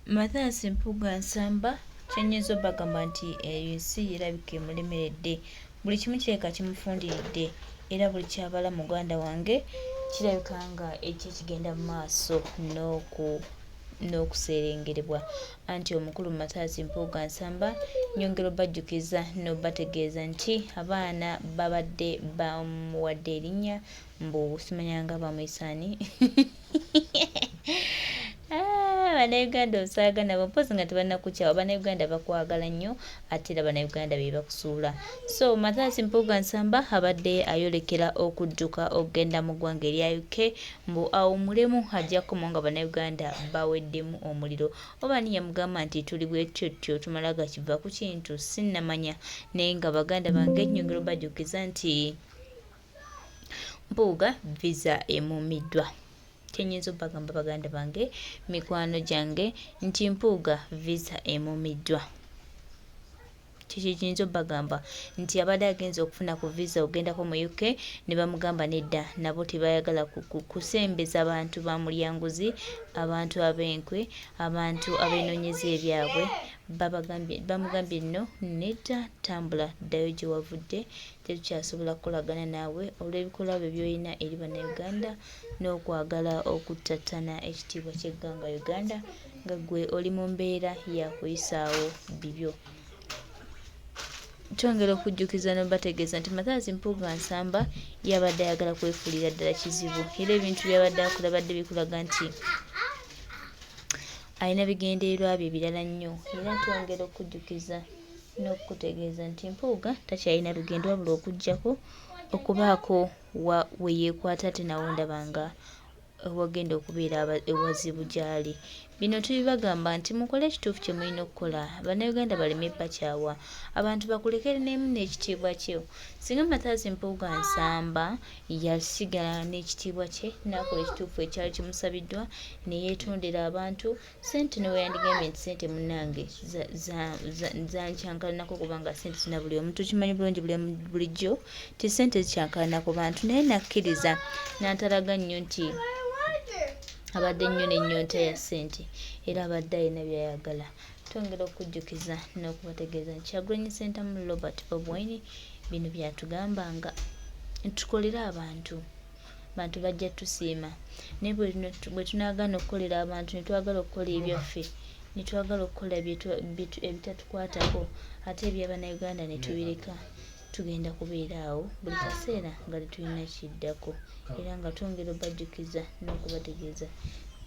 Mathias Mpuga nsamba kyenyiza bagamba nti ensi erabika emulemeredde buli kimu kireka kimufundiridde era buli kyabala muganda wange kirabika nga ekyo kigenda mu maaso n'okuserengerebwa anti omukulu Mathias Mpuga nsamba nyongero bajjukiza n'obategeeza nti abaana babadde bamuwadde erinnya mbu simanyanga bamwisaani Bannayuganda osaaga nabo mpozi nga tebannakukyawa. Bannayuganda bakwagala nnyo ate era Bannayuganda be bakusuula. So Mathias Mpuga nsamba abadde ayolekera okudduka okgenda mu ggwanga erya UK mbu awummulemu ajja kukomawo nga Bannayuganda baweddemu omuliro. Oba ani yamugamba nti tuli bwetyo tumala gakiva ku kintu sinnamanya naye nga baganda bange nyongero bajjukiza nti Mpuga visa emumiddwa. Kyenyiza bagamba baganda bange mikwano gyange nti Mpuga visa emumiddwa. Kiki kiyinza bagamba nti abadde agenza okufuna ku visa ogendako mu UK ne bamugamba nedda nabo tebayagala kusembeza abantu ba mulyanguzi, abantu ab'enkwe, abantu abeenoonyeza ebyabwe. Bamugambye nno nedda tambula ddayo gye wavudde tetukyasobola kukolagana naawe olw'ebikolwa byo by'olina eri Bannayuganda n'okwagala okuttattana ekitiibwa ky'eggwanga Uganda nga ggwe oli mu mbeera ya kuyisaawo bibyo. Twongera okujjukiza n'obategeeza nti Mathias Mpuga nsamba yabadde ayagala kwefuulira ddala kizibu era ebintu byabadde akola badde bikulaga nti alina bigendererwa bye birala nnyo era twongera okujjukiza n'okutegeeza nti Mpuga takyalina lugendo wabula okuggyako okubaako we yeekwata ate nawo ndabanga wagenda okubeera ewazibu gy'ali. Bino tubibagamba nti mukole ekituufu kye mulina okukola. Bannayuganda baleme bakyawa abantu bakulekere n'emu n'ekitiibwa kye. Singa Mathias Mpuga nsamba yasigala n'ekitiibwa kye n'akola ekituufu ekyali kimusabiddwa ne yeetondera abantu ssente ne weyandigambye nti ssente munnange zankyankalanako kubanga ssente zina buli omu tukimanyi bulungi bulijjo ti ssente zikyankalanako bantu naye nakkiriza n'antalaga nnyo nti abadde nnyo n'ennyonta ya ssente era abadde alina by'ayagala. Twongera okujjukiza n'okubategeeza nti Kyagulanyi Ssentamu Robert Bob Wine bino byatugamba nga tukolere abantu bajja tusiima naye bwe tunaagaana okukolera abantu ne twagala okukola ebyaffe ne twagala okukola ebitatukwatako ate eby'Abannayuganda ne tubireka tugenda kubeera awo buli kaseera nga tetulina kiddako era nga twongera obajjukiza n'okubategeeza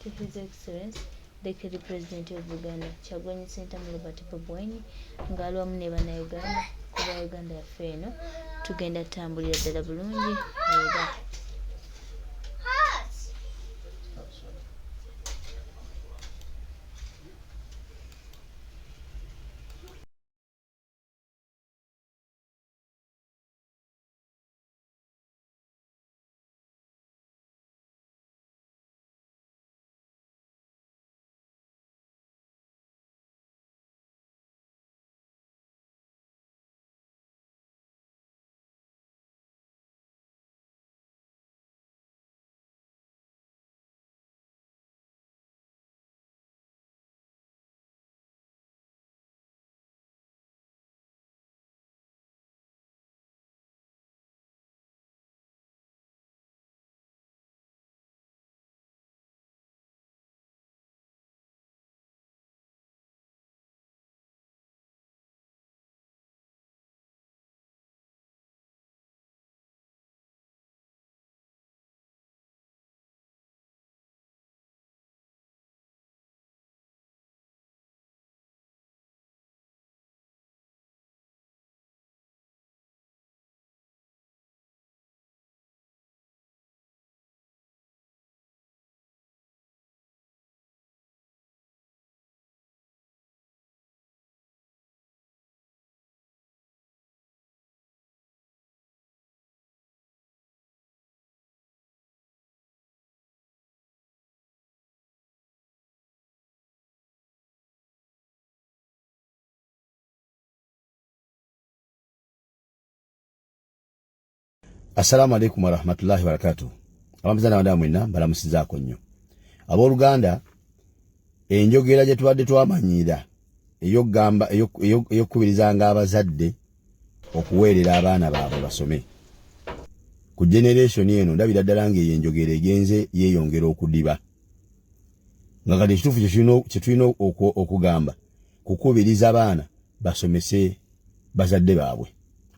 His Excellency Deputy President of Uganda Kyagulanyi Ssentamu Robert Bob Wine ng'ali wamu ne Bannayuganda kuba Uganda yaffe eno tugenda tutambulira ddala bulungi era Assalamu alaikum warahmatullahi wabarakatuh. Abamuzana wanda mwina balamusizaako nnyo. Abooluganda enjogera gye tubadde twamanyira ey'okugamba ey'okukubirizanga abazadde okuweerera abaana baabwe basome. Ku generation eno ndabira ddala ng'eyo enjogera egenze yeeyongera okudiba. Nga kati ekituufu kye tulina okugamba kukubiriza abaana basomese bazadde baabwe.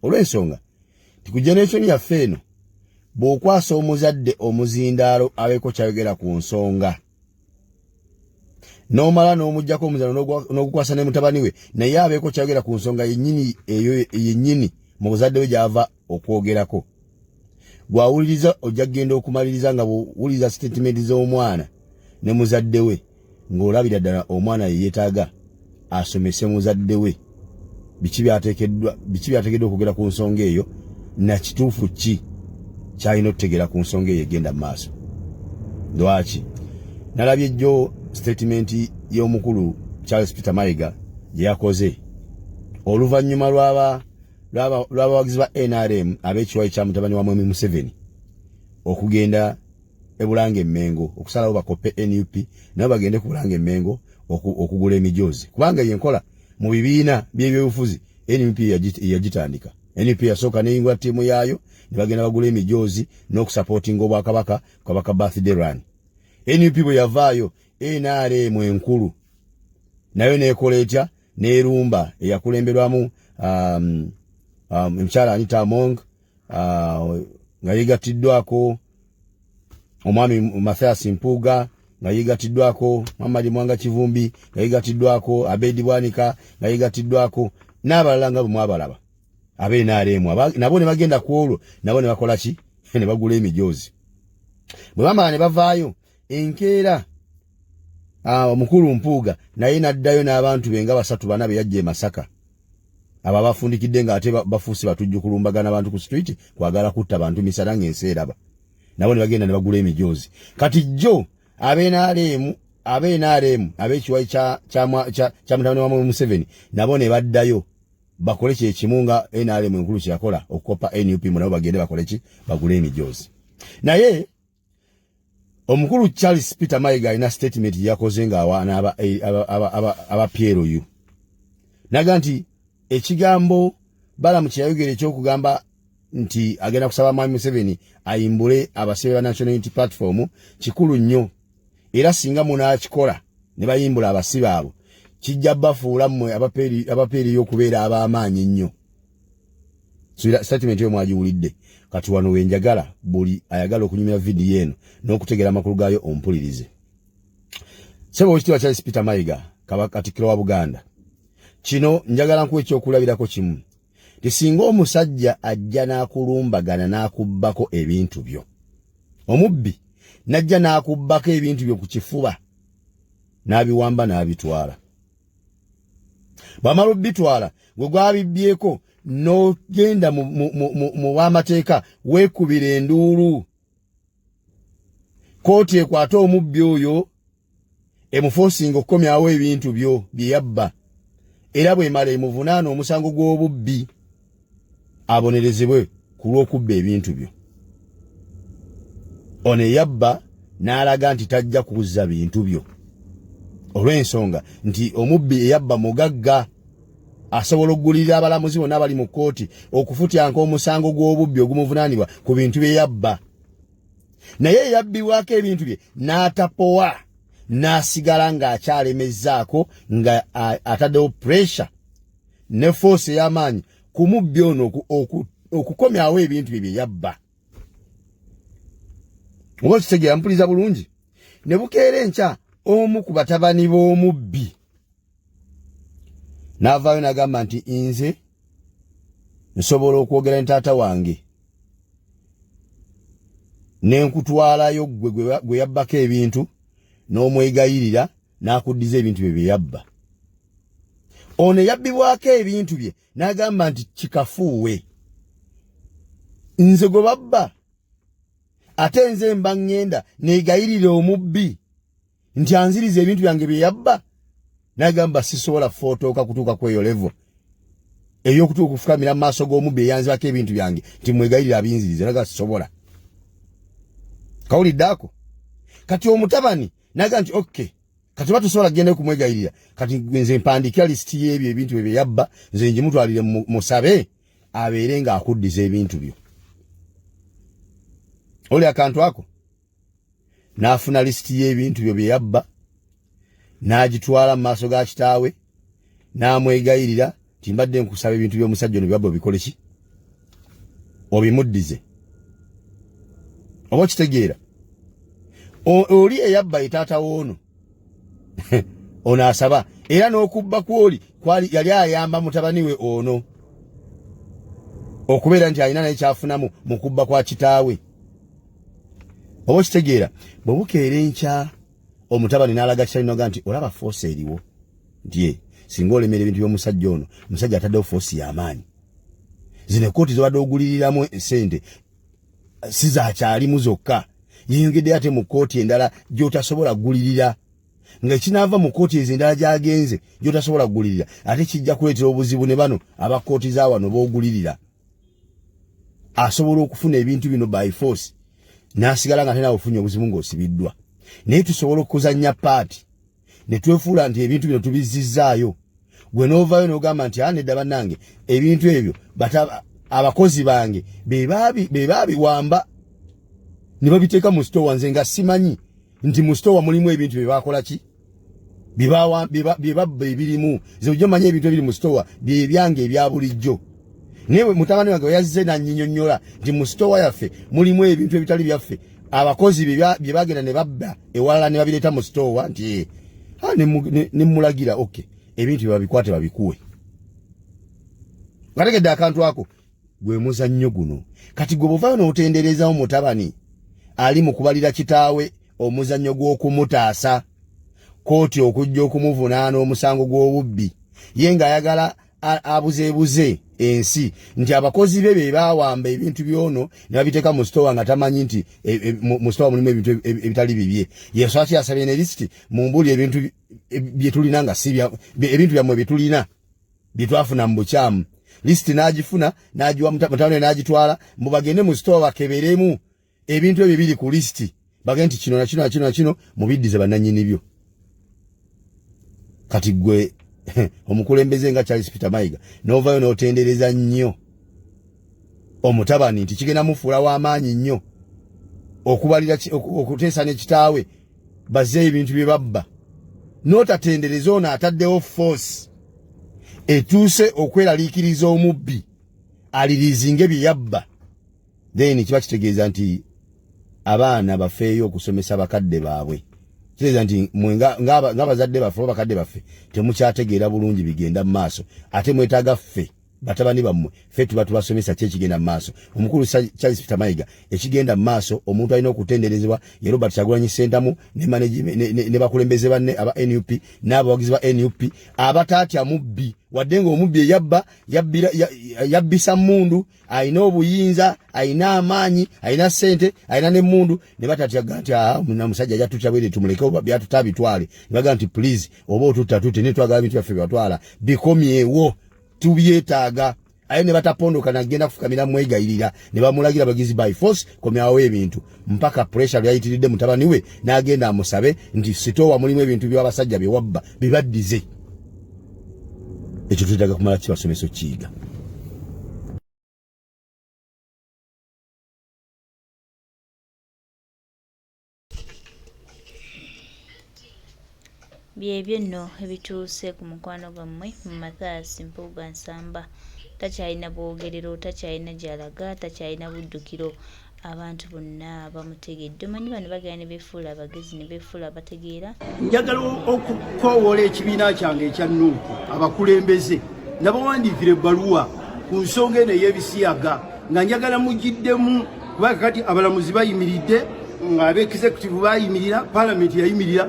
Olw'ensonga ti ku generation yaffe eno bw'okwasa omuzadde omuzindaalo abeeko kyayogera ku nsonga n'omala n'omuggyako omuzaano n'ogukwasa ne mutabani we naye abeeko kyayogera ku nsonga yennyini eyo yennyini mu buzadde we gy'ava okwogerako. Gw'awuliriza ojja kugenda okumaliriza nga bw'owuliriza statement z'omwana ne muzadde we ng'olabira ddala omwana ye yeetaaga asomese muzadde we biki byateekeddwa okwogera ku nsonga eyo na kituufu ki kyalina okutegeera ku nsonga eyo egenda mu maaso. Lwaki nalabye jjo statement y'omukulu Charles Peter Mayiga gye yakoze oluvannyuma lw'abawagizi ba NRM ab'ekiwayi kya mutabani wa Mwami Museveni okugenda ebulanga emmengo okusalawo bakoppe NUP nabo bagende ku bulanga emmengo okugula emijoozi kubanga yenkola mu bibiina by'ebyobufuzi NUP yagitandika. NUP yasooka n'eyingula ttiimu yaayo ne bagenda bagula emijoozi n'okusapootinga obwakabaka kabaka birthday run. NUP bwe yavaayo NRM enkulu nayo n'ekola etya n'erumba eyakulemberwamu omukyala Anita Among nga yeegatiddwako omwami Mathias Mpuga nga yeegatiddwako Muhammad Mwanga Kivumbi nga yeegatiddwako Abedi Bwanika nga yeegatiddwako n'abalala nga bwe mwabalaba NRM nabo ne bagenda ku olwo nabo ne bakola ki ne bagula emijoozi. Bwe bamala ne bavaayo enkeera omukulu Mpuga naye n'addayo n'abantu be nga 3-4 be yajja e Masaka abo abafundikidde ng'ate bafuusi batujju kulumbagana abantu ku street kwagala kutta bantu misala ng'ensi eraba nabo ne bagenda ne bagula emijoozi. Kati jjo NRM ab'ekiwayi kya mutabani wa Mwami Museveni nabo ne baddayo bakole kye kimu nga NRM enkulu kyeyakola okukopa NUP mu nabo bagende bakole ki bagule emijoozi. Naye omukulu Charles Peter Mayiga alina statement yakoze ng'awaana aba PLU naga nti ekigambo balamu kyeyayogera ekyokugamba nti agenda kusaba Mwami Museveni ayimbule abasibe ba National Unity Platform kikulu nnyo era singa munaakikola ne bayimbula abasibe abo kijja bafuula mmwe abapeeri y'okubeera ab'amaanyi ennyo. Statement yo mwagiwulidde kati wano wenjagala buli ayagala okunyumira vidiyo eno n'okutegeera amakulu gaayo ompulirize. Sebo ekitiibwa Charles Peter Mayiga Katikkiro wa Buganda kino njagala nkuwa ekyokulabirako kimu ti singa omusajja ajja n'akulumbagana n'akubbako ebintu byo omubbi najja n'akubbako ebintu byo ku kifuba n'abiwamba n'abitwala bamala obbitwala gwe gwabibbyeko n'ogenda mu bw'amateeka weekubira enduulu kooti ekwate omubbi oyo emufoosinga okukomyawo ebintu byo bye yabba era bw'emala emuvunaana omusango gw'obubbi abonerezebwe ku lw'okubba ebintu byo. Ono eyabba n'alaga nti tajja kuzza bintu byo olw'ensonga nti omubbi eyabba mugagga asobola okugulirira abalamuzi bonna abali mu kkooti okufutyanka omusango gw'obubbi ogumuvunaanibwa ku bintu bye yabba. Naye eyabbibwako ebintu bye n'atapowa n'asigala ng'akyalemezzaako nga ataddewo pressure ne force ey'amaanyi ku mubbi ono okukomyawo ebintu bye bye yabba. Oba kitegeera mpuliriza bulungi. Ne bukeera enkya omu ku batabani b'omubbi n'avaayo n'agamba nti nze nsobola okwogera ne taata wange n'enkutwalayo gwe yabbako ebintu n'omwegayirira n'akuddiza ebintu bye bye yabba. Ono yabbibwako ebintu bye n'agamba nti kikafuuwe nze gwe babba ate nze mba ngenda neegayirira omubbi nti anziriza ebintu byange bye yabba. N'agamba sisobola fotooka kutuuka kweyo level ey'okutuuka okufukamira mu maaso g'omubbi eyanzibako ebintu byange nti mwegayirira abinziriza. Naga sisobola. Kawulidde ako. Kati omutabani naga nti okay kati batusobola genda kumwegayirira kati nze mpandika list y'ebyo ebintu bye yabba nze njimutwalire musabe abeere nga akuddiza ebintu byo oli akantu ako n'afuna list y'ebintu byo bye yabba n'agitwala mu maaso ga kitaawe n'amwegayirira timbadde nkusaba ebintu by'omusajja ono byabba obikole ki obimuddize oba kitegeera oli eyabba etaata woono ono asaba era n'okubba kwoli yali ayamba mutabani we ono okubeera nti alina naye kyafunamu mu kubba kwa kitaawe oba kitegeera bwe bukeera enkya omutabani n'alaga kitaawe noga nti olaba force eriwo nti singa olemera ebintu by'omusajja ono omusajja ataddewo force y'amaanyi zino ekkooti zobadde oguliriramu sente si zakyalimu zokka yeyongedde ate mu kkooti endala gy'otasobola kugulirira ng'ekinaava mu kkooti ezo endala gy'agenze gy'otasobola kugulirira ate kijja kuleetera obuzibu ne bano aba kkooti za wano b'ogulirira asobola okufuna ebintu bino by force n'asigala nga ate nawe ofunye obuzibu ng'osibiddwa naye tusobola okuzannya paati ne twefuula nti ebintu bino tubizzizaayo gwe n'ovaayo n'ogamba nti nedda bannange ebintu ebyo abakozi bange be baabiwamba ne babiteeka mu sitowa nze nga simanyi nti mu sitowa mulimu ebintu bye baakola ki bye babba ebirimu nze ojja omanyi ebintu ebiri mu sitowa bye byange ebya bulijjo naye mutabani wange yazze nannyinnyonnyola nti mu sitowa yaffe mulimu ebintu ebitali byaffe abakozi bye bagenda ne babba ewalala ne babireeta mu sitowa nti ne mulagira okay ebintu bye babikwate babikuwe ngategedde akantu ako gwe muzannyo guno kati gwe buvaayo n'otenderezawo mutabani ali mu kubalira kitaawe omuzannyo gw'okumutaasa kooti okujja okumuvunaana omusango gw'obubbi ye ng'ayagala abuzeebuze ensi nti abakozi be baawamba ebintu by'ono ne babiteeka mu sitowa nga tamanyi nti mu sitowa mulimu ebintu ebitali bibye yesu ati asabye ne lisiti mumbuli ebintu bye tulina nga si ebintu byammwe bye tulina bye twafuna mu bukyamu lisiti n'agifuna n'agiwa mutabani n'agitwala mbu bagende mu sitowa bakeberemu ebintu ebyo biri ku lisiti bagende nti kino na kino na kino na kino mubiddize bannannyini byo kati gwe omukulembeze nga Charles Peter Mayiga n'ovaayo n'otendereza nnyo omutabani nti kigenda mufuula w'amaanyi nnyo okubalira okuteesa ne kitaawe bazze ebintu bye babba n'otatendereza ono ataddewo force etuuse okweraliikiriza omubbi alirizinge bye yabba then kiba kitegeeza nti abaana bafeeyo okusomesa bakadde baabwe kitegeeza nti ng'abazadde baffe oba bakadde baffe temukyategeera bulungi bigenda mu maaso ate mwetaaga ffe batabani bammwe ffe tuba tubasomesa ki ekigenda mu maaso omukulu Charles Peter Mayiga ekigenda mu maaso omuntu alina okutenderezebwa ye Robert Kyagulanyi Ssentamu ne bakulembeze banne aba NUP n'abawagizi ba NUP abataatya mubbi wadde ng'omubbi yabbisa mmundu alina obuyinza alina amaanyi alina ssente alina n'emmundu ne batatyaga nti musajja ajja tutya bwere tumuleke oba byatutabitwale ne bagaa nti please oba otutta tutte ne twagala bintu byaffe byatwala bikomyewo tubyetaaga aye ne batapondoka nagenda kufukamira mwegayirira ne bamulagira bagizi by force komyawo ebintu mpaka pressure yayitiridde mutabani we n'agenda amusabe nti sitowa mulimu ebintu by'abasajja bye wabba bibaddize ekyo tutaaga kumala kibasomesa kiyiga byebyo nno ebituuse ku mukwano gwammwe mu Mathias Mpuga Nsamba takyalina bwogerero takyalina gy'alaga takyalina buddukiro abantu bonna bamutegedde omanyi bano bagenda ne beefuula abagezi ne beefuula abategeera njagala okukoowoola ekibiina kyange ekya Nuupu abakulembeze nabawandiikira ebbaluwa ku nsonga eno ey'ebisiyaga nga njagala mugiddemu kubanga kati abalamuzi bayimiridde ng'abeexecutive bayimirira paalamenti yayimirira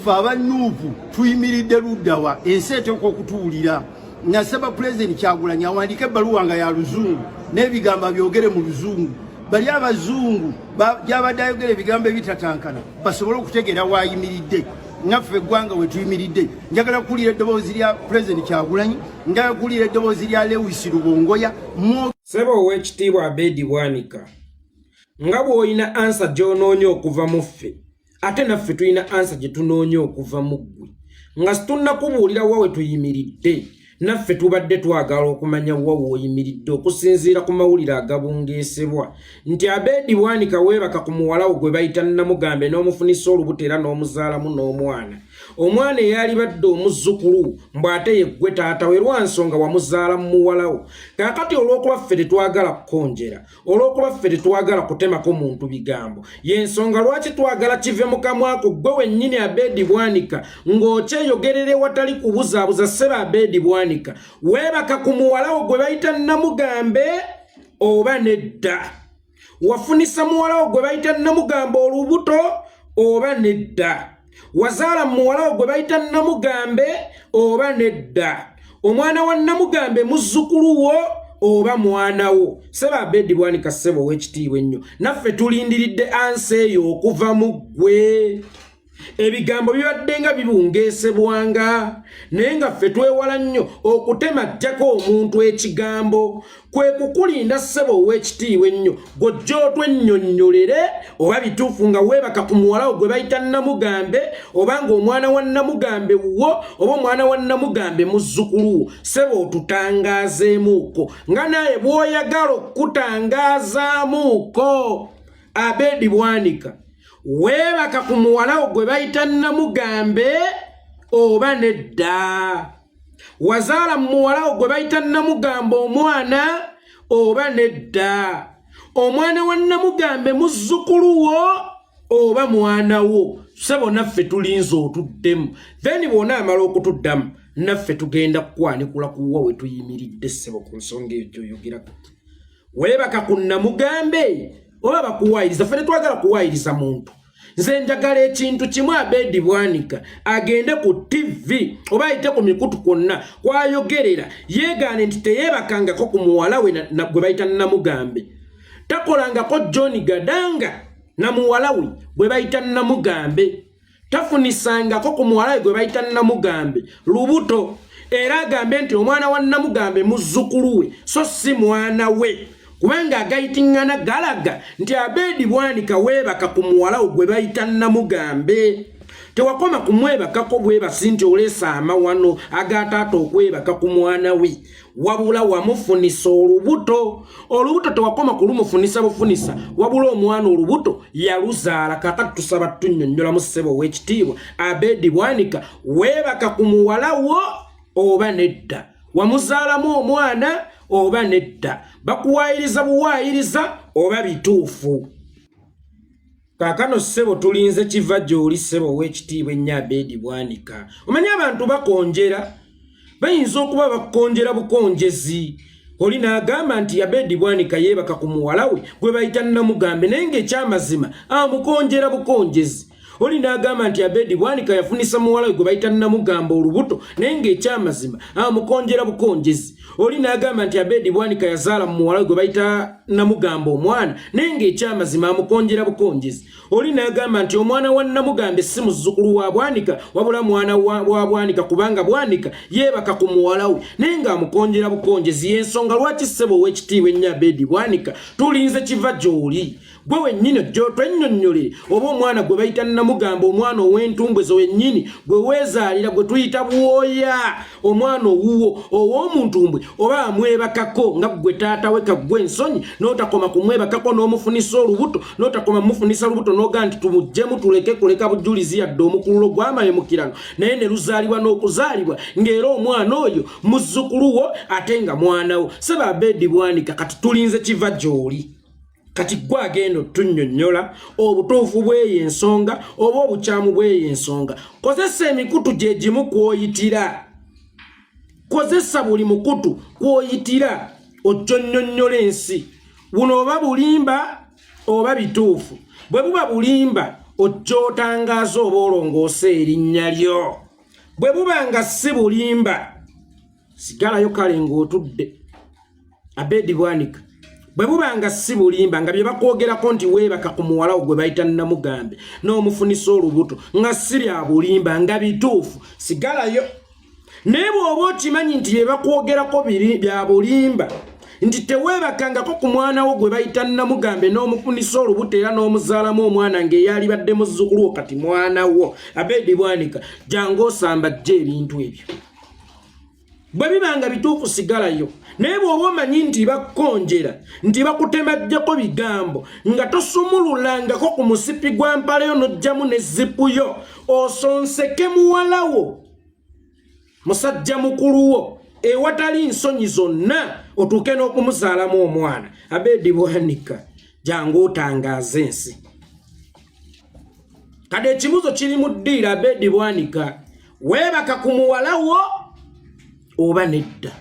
ffe aba Nuupu tuyimiridde luddawa ensi eteeka okutuwulira nasaba pulezidenti Kyagulanyi awandiika ebbaluwa nga ya luzungu n'ebigambo byogere mu luzungu bali abazungu gyabadde ayogera ebigambo ebitatankana basobole okutegeera waayimiridde naffe eggwanga we tuyimiridde njagala kuwulira eddoboozi lya pulezidenti Kyagulanyi njagala kuwulira eddoboozi lya Lewis Lubongoya Ssebo Oweekitiibwa Abadde Bwanika nga bw'olina ansa gy'onoonya okuva mu ffe ate naffe tulina ansa gye tunoonya okuva mu ggwe nga situnnakubuulira wawe tuyimiridde naffe tubadde twagala okumanya wawe oyimiridde okusinziira ku mawulire agabungeesebwa nti Abedi Bwanika weebaka ku muwalawo gwe bayita Namugambe n'omufunisa olubuto era n'omuzaalamu n'omwana omwana eyali badde omuzzukulu mbw'ate ye ggwe taata we lwansonga wamuzaala mu muwalawo kaakati olw'okuba ffe tetwagala kukonjera olw'okuba ffe tetwagala kutemako muntu bigambo y'ensonga lwaki twagala kive mu kamwako ggwe wennyini Abedi Bwanika ng'okyeyogerere watali kubuzaabuza sseba Abedi Bwanika weebaka ku muwalawo gwe bayita Namugambe oba nedda wafunisa muwalawo gwe bayita Namugambe olubuto oba nedda wazaala muwalawo gwe bayita Namugambe oba nedda omwana wa Namugambe muzzukulu wo oba mwana wo seba Abedi Bwanika ssebo w'ekitiibwa ennyo naffe tulindiridde ansi eyo okuva mu ggwe ebigambo bibadde nga bibungeesebwanga naye nga ffe twewala nnyo okutemajjako omuntu ekigambo kwe kukulinda ssebo ow'ekitiibwa ennyo gojja otwennyonnyolere oba bituufu nga weebaka ku muwalawo gwe bayita Namugambe oba ng'omwana wa Namugambe wo oba omwana wa Namugambe muzzukulu wo ssebo otutangaazeemuuko nga naye bw'oyagala okutangaazamuuko Abedi Bwanika weebaka ku muwalawo gwe bayita Namugambe oba nedda wazaala muwalawo gwe bayita Namugambe omwana oba nedda omwana wa Namugambe muzzukulu wo oba mwana wo sebo naffe tulinze otuddemu then bw'onaamala okutuddamu naffe tugenda kukwanikula kuwa we tuyimiridde ssebo ku nsonga eyo gy'oyogerako weebaka ku Namugambe oba bakuwaayiriza ffe tetwagala kuwaayiriza muntu nze njagala ekintu kimu Abedi Bwanika agende ku TV oba ayite ku mikutu kwonna kwayogerera yeegaane nti teyeebakangako ku muwala we gwe bayita Namugambe takolangako John Gadanga na muwala we gwe bayita Namugambe tafunisangako ku muwala we gwe bayita Namugambe lubuto era agambe nti omwana wa Namugambe muzzukulu we so si mwana we kubanga agayitingana galaga nti Abedi Bwanika weebaka ku muwalawo gwe bayita Namugambe tewakoma kumwebakako bwebasi nti oleesa amawano agataata okwebaka ku mwana we wabula wamufunisa olubuto tewakoma kulumufunisa bufunisa wabula omwana olubuto yaluzaala kakati tusaba tunnyonnyolamu ssebo w'ekitiibwa Abedi Bwanika weebaka ku muwalawo oba nedda wamuzaalamu omwana oba nedda bakuwaayiriza buwaayiriza oba bituufu kaakano ssebo tulinze kiva gy'oli ssebo w'ekitiibwa ennyo Abedi Bwanika omanyi abantu bakonjera bayinza okuba bakonjera bukonjezi oli n'agamba nti Abedi Bwanika yeebaka ku muwala we gwe bayita Namugambe naye ng'ekyamazima amukonjera bukonjezi oli n'agamba nti Abedi Bwanika yafunisa muwala we gwe bayita Namugambe olubuto naye ng'ekyamazima amukonjera bukonjezi oli n'agamba nti Abedi Bwanika yazaala mu muwala we gwe bayita Namugambe omwana naye ng'ekyamazima amukonjera bukonjezi oli n'agamba nti omwana wa Namugambe si muzzukulu wa Bwanika wabula mwana wa Bwanika kubanga Bwanika yeebaka ku muwala we naye ng'amukonjera bukonjezi y'ensonga lwaki ssebo w'ekitiibwa ennyo Abedi Bwanika tulinze kiva gy'oli gwe wennyini twennyonnyole oba omwana gwe bayita Namugambe omwana ow'entumbwe zo wennyini gwe weezaalira gwe tuyita bwoya omwana owuwo ow'omuntumbwe oba amwebakako nga gwe taata we kaggwe ensonyi n'otakoma kumwebakako n'omufunisa olubuto n'otakoma mufunisa lubuto n'ogaa nti tumuggyemu tuleke kuleka bujulizi yadde omukululo gw'amayemukirano naye ne luzaalibwa n'okuzaalibwa ng'era omwana oyo muzzukulu wo ate nga mwana wo seba Abedi Bwanika kati tulinze kiva gy'oli kati gwe agenda otunnyonnyola obutuufu bw'eyo ensonga oba obukyamu bw'eyo ensonga kozesa emikutu gye gimu kw'oyitira kozesa buli mukutu kw'oyitira ogyonnyonnyola ensi buno oba bulimba oba bituufu bwe buba bulimba ojja otangaaza oba olongoosa erinnya lyo bwe buba nga si bulimba sigalayo kale ng'otudde Abedi Bwanika bwe buba nga si bulimba nga bye bakwogerako nti weebaka ku muwalawo gwe bayita Namugambe n'omufunisa olubuto nga si bya bulimba nga bituufu sigalayo naye bw'oba okimanyi nti bye bakwogerako bya bulimba nti teweebakangako ku mwana wo gwe bayita Namugambe n'omufunisa olubuto era n'omuzaalamu omwana ng'eyali badde muzzukulu wo kati mwana wo. Abedde Bwanika jangu osamba jje ebintu ebyo. Bwe bibanga bituufu sigalayo. Naye bw'oba omanyi nti bakkonjera, nti bakutemajjako bigambo, nga tosumululangako ku musipi gwa mpale yo n'ojjamu ne zipu yo, osonseke muwala wo, musajja mukulu wo, ewatali nsonyi zonna, otuuke n'okumuzaalamu omwana. Abedde Bwanika jangu otangaaze ensi. Kade ekibuzo kiri mu ddiira Abedde Bwanika, weebaka ku muwala wo oba nedda?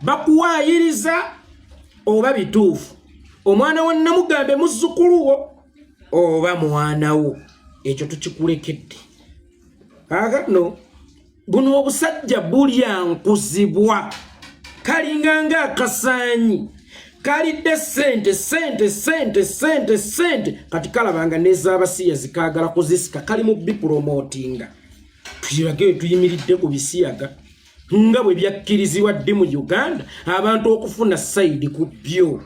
Bakuwaayiriza oba bituufu? Omwana wa Namugambe muzzukulu wo oba mwana wo? Ekyo tukikulekedde. Kaakano buno obusajja bulyankuzibwa, kalinganga akasaanyi, kalidde sente kati kalabanga n'ez'abasiya zikaagala kuzisika, kali mu bipromotinga. Tuyirage tuyimiridde ku bisiyaga nga bwe byakkirizibwa ddi mu Uganda abantu okufuna sayidi ku byo.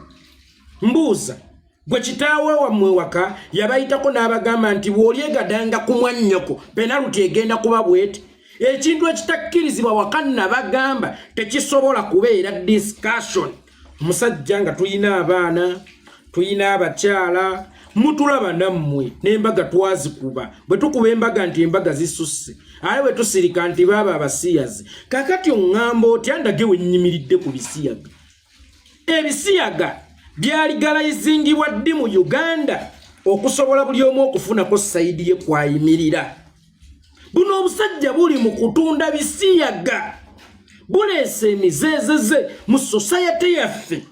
Mbuuza, gwe kitaawe wammwe waka yabayitako n'abagamba nti bw'olyegadanga ku mwannyoko penaluti egenda kuba bwete? Ekintu ekitakkirizibwa waka nabagamba tekisobola kubeera discussion. Omusajja nga tuyina abaana, tuyina abakyala, mutulaba nammwe n'embaga twazikuba. Bwe tukuba embaga nti embaga zisusse, aye bwe tusirika nti baaba abasiyazi. Kakati oŋŋamba otya ndage we nnyimiridde ku bisiyaga? Ebisiyaga byaligalaizingibwa ddi mu Uganda okusobola buli omu okufunako sayidi ye kwayimirira. Buno obusajja buli mu kutunda bisiyaga, buleese emizeezeze mu society yaffe,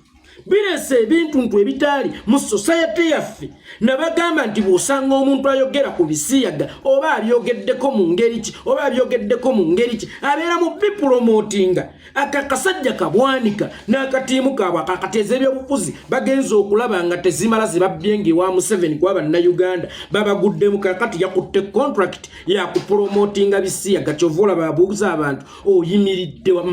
bireese ebintu ebitaali mu society yaffe. Nabagamba nti bw'osanga omuntu ayogera ku bisiyaga oba abyogeddeko mu ngeri ki oba abyogeddeko mu ngeri ki, abeera mu bipromotinga. Akakasajja Kabwanika n'akatiimu kaabwe akakateeza ebyobufuzi bagenza okulaba nga tezimala zibabbye ng'ewa Museveni kuba Bannayuganda babaguddemu. Kakati yakutte contract ya kupromotinga bisiyaga. Kyova olaba abuuza abantu oyimiridde wa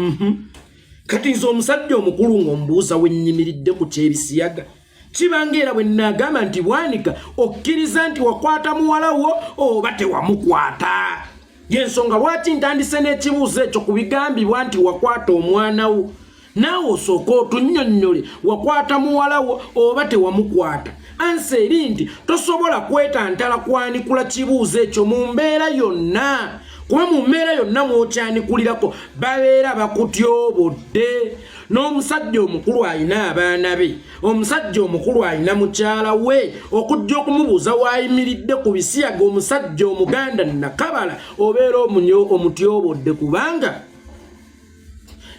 kati nze omusajja omukulu ng'ombuuza we nnyimiridde ku kyebisiyaga. Kibanga era bwe nagamba nti Bwanika okkiriza nti wakwata muwala wo oba tewamukwata. Yensonga lwaki ntandise n'ekibuuzo ekyo ku bigambibwa nti wakwata omwana wo. Naawe osooka otunnyonnyole wakwata muwala wo oba tewamukwata. Ansi eri nti tosobola kwetantala kwanikula kibuuzo ekyo mu mbeera yonna. Kuba mu mbeera yonna mw'okyanikulirako babeera bakutyobodde. N'omusajja omukulu alina abaana be, omusajja omukulu alina mukyala we, okujja okumubuuza waayimiridde ku bisiyaga omusajja Omuganda Nakabala obeera omutyobodde, kubanga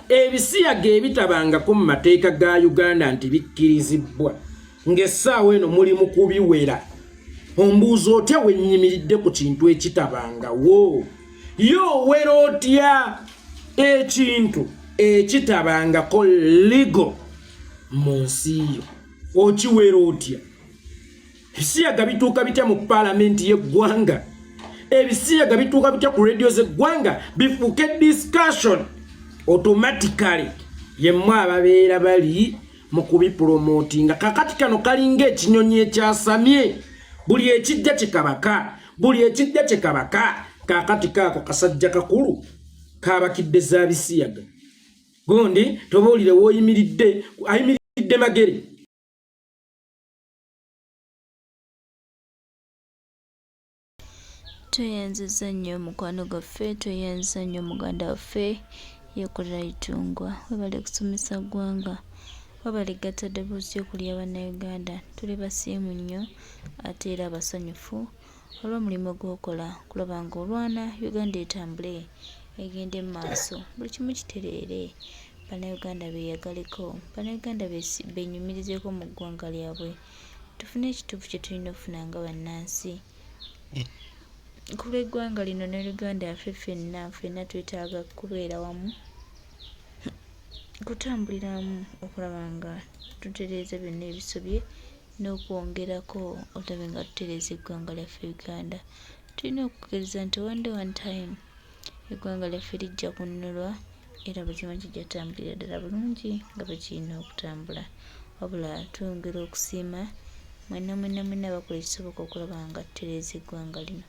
ebisiyaga ebitabangako mu mateeka ga Uganda nti bikkirizibwa ng'essaawa eno mulimu kubiwera. Ombuuza otya we nnyimiridde ku kintu ekitabangawo? Yo wera otya ekintu ekitabangako legal mu nsi yo? Okiwera otya? Ebisiyaga bituuka bitya mu palamenti y'eggwanga? Ebisiyaga bituuka bitya ku radio z'eggwanga bifuuke discussion automatically? Yemmwe ababeera bali mu kubipromotinga. Kakati kano kalinga ekinyonyi ekyasamye, buli ekijja kikabaka, buli ekijja kikabaka. Kakati kaako kasajja kakulu kabakidde za bisiyaga. Gondi tobuulire w'oyimiridde, ayimiridde magere. Tweyanziza nnyo mukwano gwaffe, tweyanziza nnyo muganda waffe yeekolera itungwa. Webale kusomesa ggwanga, webale gatta ddoboozi y'okulya Bannayuganda. Tuli basiimu nnyo ate era abasanyufu olw'omulimu gw'okola kulaba ng'olwana Uganda etambule egende mu maaso, buli kimu kitereere, Bannayuganda beeyagaleko, Bannayuganda benyumirizeeko mu ggwanga lyabwe, tufune ekituufu kye tulina okufuna nga bannansi. Ku lw'eggwanga lino ne Uganda yaffe ffenna twetaaga kubeera wamu, kutambulira wamu okulaba nga tutereeza byonna ebisobye n'okwongerako olabe nga tutereeza eggwanga lyaffe Uganda. Tulina okukkiriza nti one time eggwanga lyaffe lijja kunnulwa era buli kimu kijja tambulira ddala bulungi nga bwe kirina okutambula. Wabula twongera okusiima mwenna abakola ekisoboka okulaba nga tutereeza eggwanga lino.